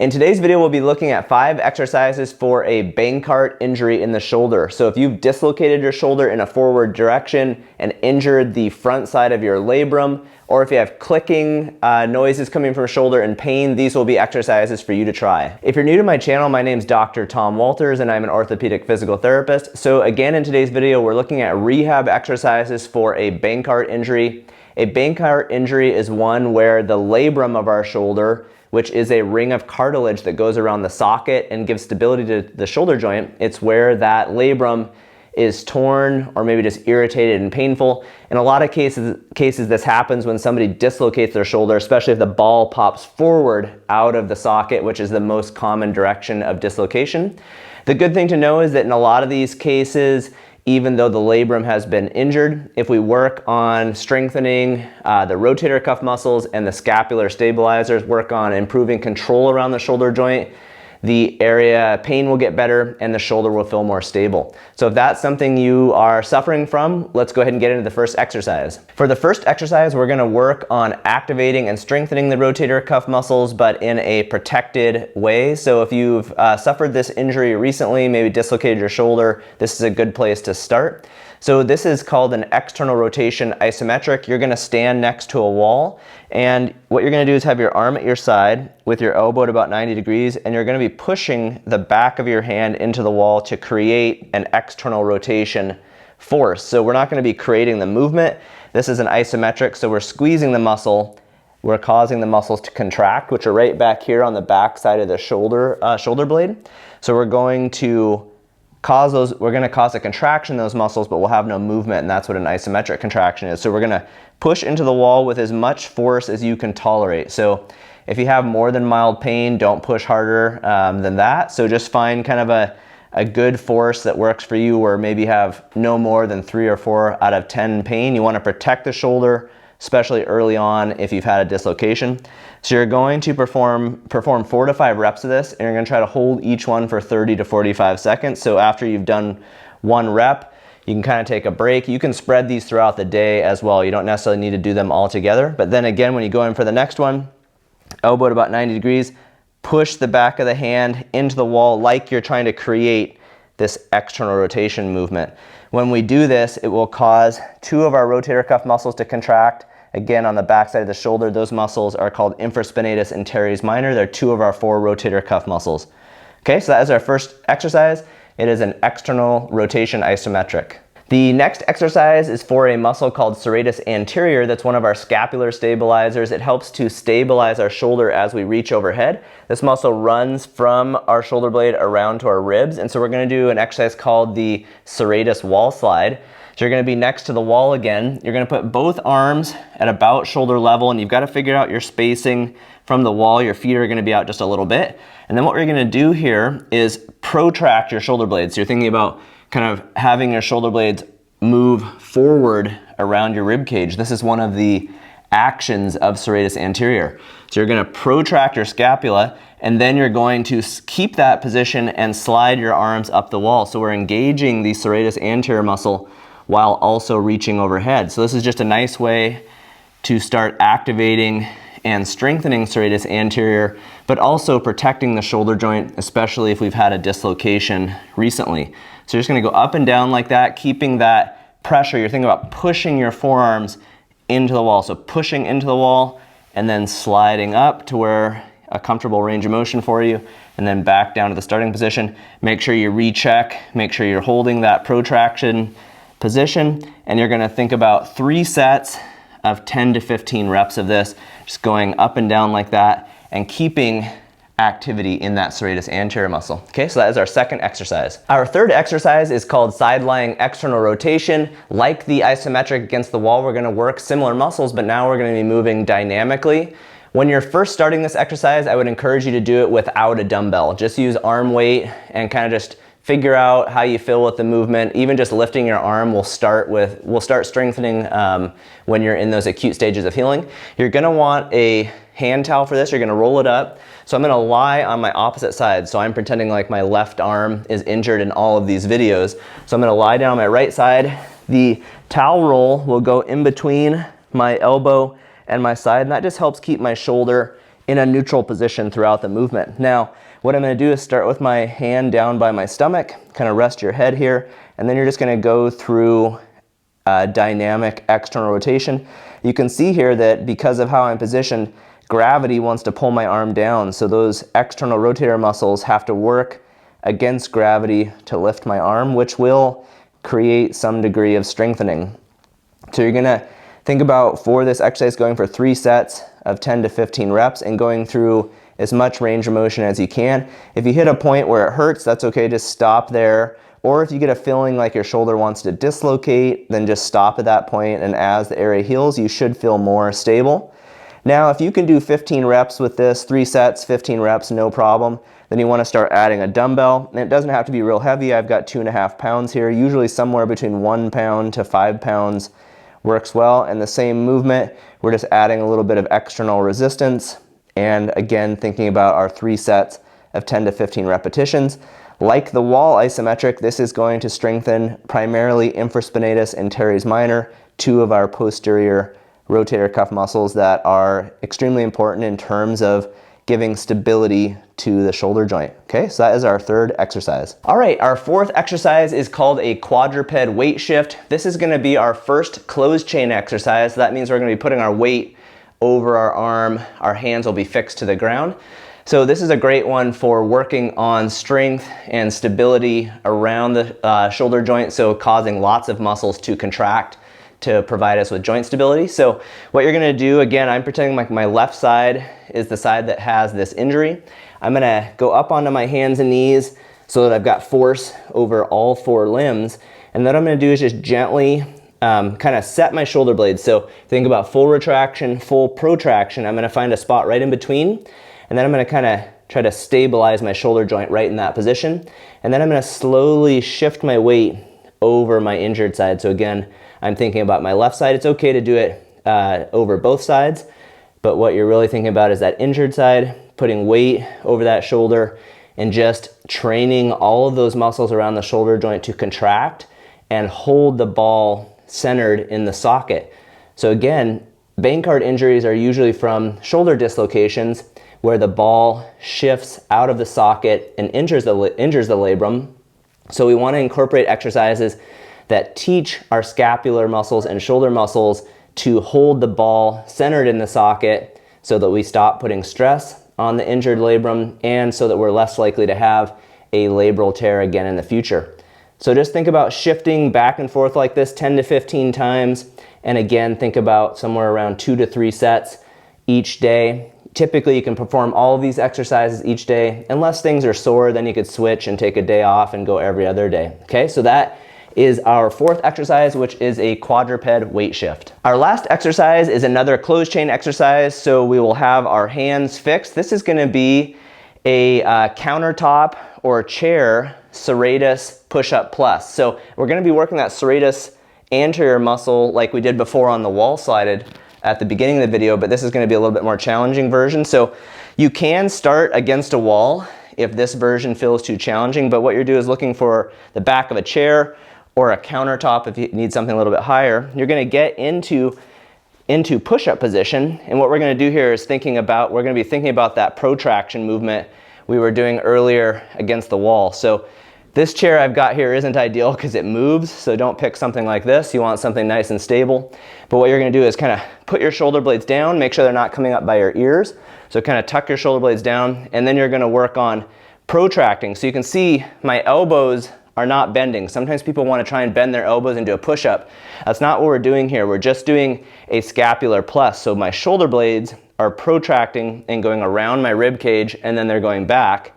In today's video, we'll be looking at 5 exercises for a Bankart injury in the shoulder. So if you've dislocated your shoulder in a forward direction and injured the front side of your labrum, or if you have clicking noises coming from your shoulder and pain, these will be exercises for you to try. If you're new to my channel, my name's Dr. Tom Walters and I'm an orthopedic physical therapist. So again, in today's video, we're looking at rehab exercises for a Bankart injury. A Bankart injury is one where the labrum of our shoulder, which is a ring of cartilage that goes around the socket and gives stability to the shoulder joint. It's where that labrum is torn or maybe just irritated and painful. In a lot of cases this happens when somebody dislocates their shoulder, especially if the ball pops forward out of the socket, which is the most common direction of dislocation. The good thing to know is that in a lot of these cases, even though the labrum has been injured, if we work on strengthening the rotator cuff muscles and the scapular stabilizers, work on improving control around the shoulder joint, the area pain will get better and the shoulder will feel more stable. So if that's something you are suffering from, let's go ahead and get into the first exercise. For the first exercise, we're gonna work on activating and strengthening the rotator cuff muscles, but in a protected way. So if you've suffered this injury recently, maybe dislocated your shoulder, this is a good place to start. So this is called an external rotation isometric. You're gonna stand next to a wall, and what you're gonna do is have your arm at your side with your elbow at about 90 degrees, and you're gonna be pushing the back of your hand into the wall to create an external rotation force. So we're not gonna be creating the movement. This is an isometric, so we're squeezing the muscle. We're causing the muscles to contract, which are right back here on the back side of the shoulder blade. So we're going to cause a contraction in those muscles, but we'll have no movement, and that's what an isometric contraction is. So we're gonna push into the wall with as much force as you can tolerate. So if you have more than mild pain, don't push harder than that. So just find kind of a good force that works for you, or maybe have no more than 3 or 4 out of 10 pain. You wanna protect the shoulder, especially early on if you've had a dislocation. So you're going to perform 4 to 5 reps of this, and you're gonna try to hold each one for 30 to 45 seconds. So after you've done 1 rep, you can kind of take a break. You can spread these throughout the day as well. You don't necessarily need to do them all together. But then again, when you go in for the next one, elbow at about 90 degrees, push the back of the hand into the wall like you're trying to create this external rotation movement. When we do this, it will cause 2 of our rotator cuff muscles to contract. Again, on the back side of the shoulder, those muscles are called infraspinatus and teres minor. They're 2 of our 4 rotator cuff muscles. Okay, so that is our first exercise. It is an external rotation isometric. The next exercise is for a muscle called serratus anterior. That's one of our scapular stabilizers. It helps to stabilize our shoulder as we reach overhead. This muscle runs from our shoulder blade around to our ribs, and so we're gonna do an exercise called the serratus wall slide. So you're gonna be next to the wall again. You're gonna put both arms at about shoulder level, and you've gotta figure out your spacing from the wall. Your feet are gonna be out just a little bit. And then what we're gonna do here is protract your shoulder blades. So you're thinking about kind of having your shoulder blades move forward around your rib cage. This is one of the actions of serratus anterior. So you're gonna protract your scapula, and then you're going to keep that position and slide your arms up the wall. So we're engaging the serratus anterior muscle while also reaching overhead. So this is just a nice way to start activating and strengthening serratus anterior, but also protecting the shoulder joint, especially if we've had a dislocation recently. So you're just gonna go up and down like that, keeping that pressure. You're thinking about pushing your forearms into the wall. So pushing into the wall and then sliding up to where a comfortable range of motion for you, and then back down to the starting position. Make sure you recheck, make sure you're holding that protraction position, and you're gonna think about 3 sets of 10 to 15 reps of this, just going up and down like that and keeping activity in that serratus anterior muscle. Okay, so that is our second exercise. Our third exercise is called side lying external rotation. Like the isometric against the wall, we're gonna work similar muscles, but now we're gonna be moving dynamically. When you're first starting this exercise, I would encourage you to do it without a dumbbell. Just use arm weight and kind of just figure out how you feel with the movement. Even just lifting your arm will start strengthening when you're in those acute stages of healing. You're gonna want a hand towel for this. You're gonna roll it up. So I'm gonna lie on my opposite side. So I'm pretending like my left arm is injured in all of these videos. So I'm gonna lie down on my right side. The towel roll will go in between my elbow and my side, and that just helps keep my shoulder in a neutral position throughout the movement. Now, what I'm going to do is start with my hand down by my stomach, kind of rest your head here, and then you're just going to go through dynamic external rotation. You can see here that because of how I'm positioned, gravity wants to pull my arm down, so those external rotator muscles have to work against gravity to lift my arm, which will create some degree of strengthening. So you're going to think about, for this exercise, going for 3 sets of 10 to 15 reps and going through as much range of motion as you can. If you hit a point where it hurts, that's okay, just stop there. Or if you get a feeling like your shoulder wants to dislocate, then just stop at that point, and as the area heals, you should feel more stable. Now, if you can do 15 reps with this, 3 sets, 15 reps, no problem, then you want to start adding a dumbbell. And it doesn't have to be real heavy. I've got 2.5 pounds here, usually somewhere between 1 pound to 5 pounds works well. And the same movement, we're just adding a little bit of external resistance. And again, thinking about our 3 sets of 10 to 15 repetitions. Like the wall isometric, this is going to strengthen primarily infraspinatus and teres minor, 2 of our posterior rotator cuff muscles that are extremely important in terms of giving stability to the shoulder joint. Okay, so that is our 3rd exercise. All right, our 4th exercise is called a quadruped weight shift. This is going to be our first closed chain exercise. So that means we're going to be putting our weight over our arm. Our hands will be fixed to the ground. So this is a great one for working on strength and stability around the shoulder joint, so causing lots of muscles to contract to provide us with joint stability. So what you're going to do, again, I'm pretending like my left side is the side that has this injury. I'm going to go up onto my hands and knees so that I've got force over all 4 limbs. And then what I'm going to do is just gently kind of set my shoulder blades. So think about full retraction, full protraction. I'm going to find a spot right in between. And then I'm going to kind of try to stabilize my shoulder joint right in that position. And then I'm going to slowly shift my weight over my injured side. So again, I'm thinking about my left side. It's okay to do it over both sides, but what you're really thinking about is that injured side, putting weight over that shoulder and just training all of those muscles around the shoulder joint to contract and hold the ball centered in the socket. So again, Bankart injuries are usually from shoulder dislocations where the ball shifts out of the socket and injures the labrum. So we want to incorporate exercises that teach our scapular muscles and shoulder muscles to hold the ball centered in the socket so that we stop putting stress on the injured labrum and so that we're less likely to have a labral tear again in the future. So just think about shifting back and forth like this 10 to 15 times, and again, think about somewhere around 2 to 3 sets each day. Typically, you can perform all of these exercises each day. Unless things are sore, then you could switch and take a day off and go every other day. Okay, so that is our 4th exercise, which is a quadruped weight shift. Our last exercise is another closed chain exercise. So we will have our hands fixed. This is going to be a countertop or chair serratus push-up plus. So we're going to be working that serratus anterior muscle like we did before on the wall slided at the beginning of the video, but this is going to be a little bit more challenging version. So you can start against a wall if this version feels too challenging, but what you're doing is looking for the back of a chair or a countertop if you need something a little bit higher. You're going to get into push-up position, and what we're going to do here is we're going to be thinking about that protraction movement we were doing earlier against the wall. So this chair I've got here isn't ideal because it moves, so don't pick something like this. You want something nice and stable. But what you're going to do is kind of put your shoulder blades down, make sure they're not coming up by your ears. So kind of tuck your shoulder blades down, and then you're going to work on protracting. So you can see my elbows are not bending. Sometimes people want to try and bend their elbows into a push-up. That's not what we're doing here. We're just doing a scapular plus. So my shoulder blades are protracting and going around my rib cage, and then they're going back.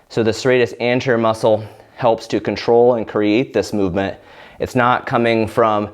So the serratus anterior muscle helps to control and create this movement. It's not coming from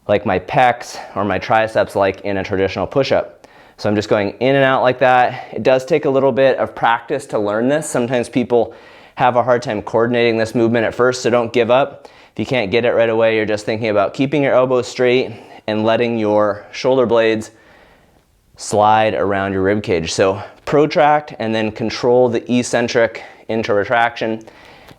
like my pecs or my triceps like in a traditional push-up. So I'm just going in and out like that. It does take a little bit of practice to learn this. Sometimes people have a hard time coordinating this movement at first, so don't give up. If you can't get it right away, you're just thinking about keeping your elbows straight and letting your shoulder blades slide around your rib cage. So protract and then control the eccentric into retraction.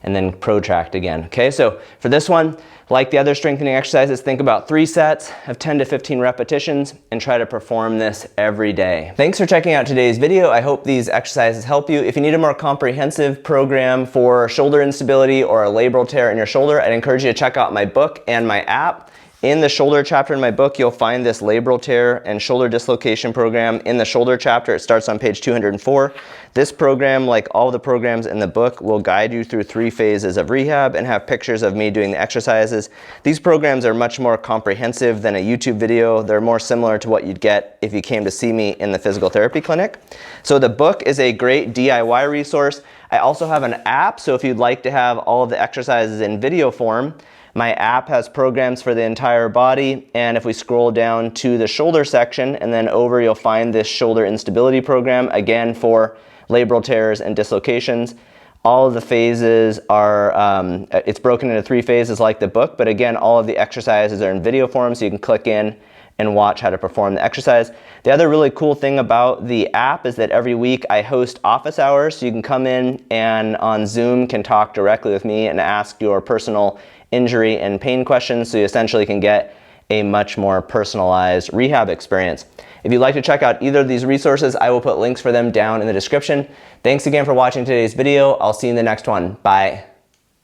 and then protract again. Okay, so for this one, like the other strengthening exercises, think about 3 sets of 10 to 15 repetitions and try to perform this every day. Thanks for checking out today's video. I hope these exercises help you. If you need a more comprehensive program for shoulder instability or a labral tear in your shoulder, I'd encourage you to check out my book and my app. In the shoulder chapter in my book, you'll find this labral tear and shoulder dislocation program. In the shoulder chapter, it starts on page 204. This program, like all the programs in the book, will guide you through 3 phases of rehab and have pictures of me doing the exercises. These programs are much more comprehensive than a YouTube video. They're more similar to what you'd get if you came to see me in the physical therapy clinic. So the book is a great DIY resource. I also have an app, so if you'd like to have all of the exercises in video form, my app has programs for the entire body, and if we scroll down to the shoulder section and then over, you'll find this shoulder instability program, again for labral tears and dislocations. All of the phases are, it's broken into 3 phases like the book, but again, all of the exercises are in video form, so you can click in and watch how to perform the exercise. The other really cool thing about the app is that every week I host office hours, so you can come in and on Zoom can talk directly with me and ask your personal injury and pain questions, so you essentially can get a much more personalized rehab experience. If you'd like to check out either of these resources, I will put links for them down in the description. Thanks again for watching today's video. I'll see you in the next one. Bye.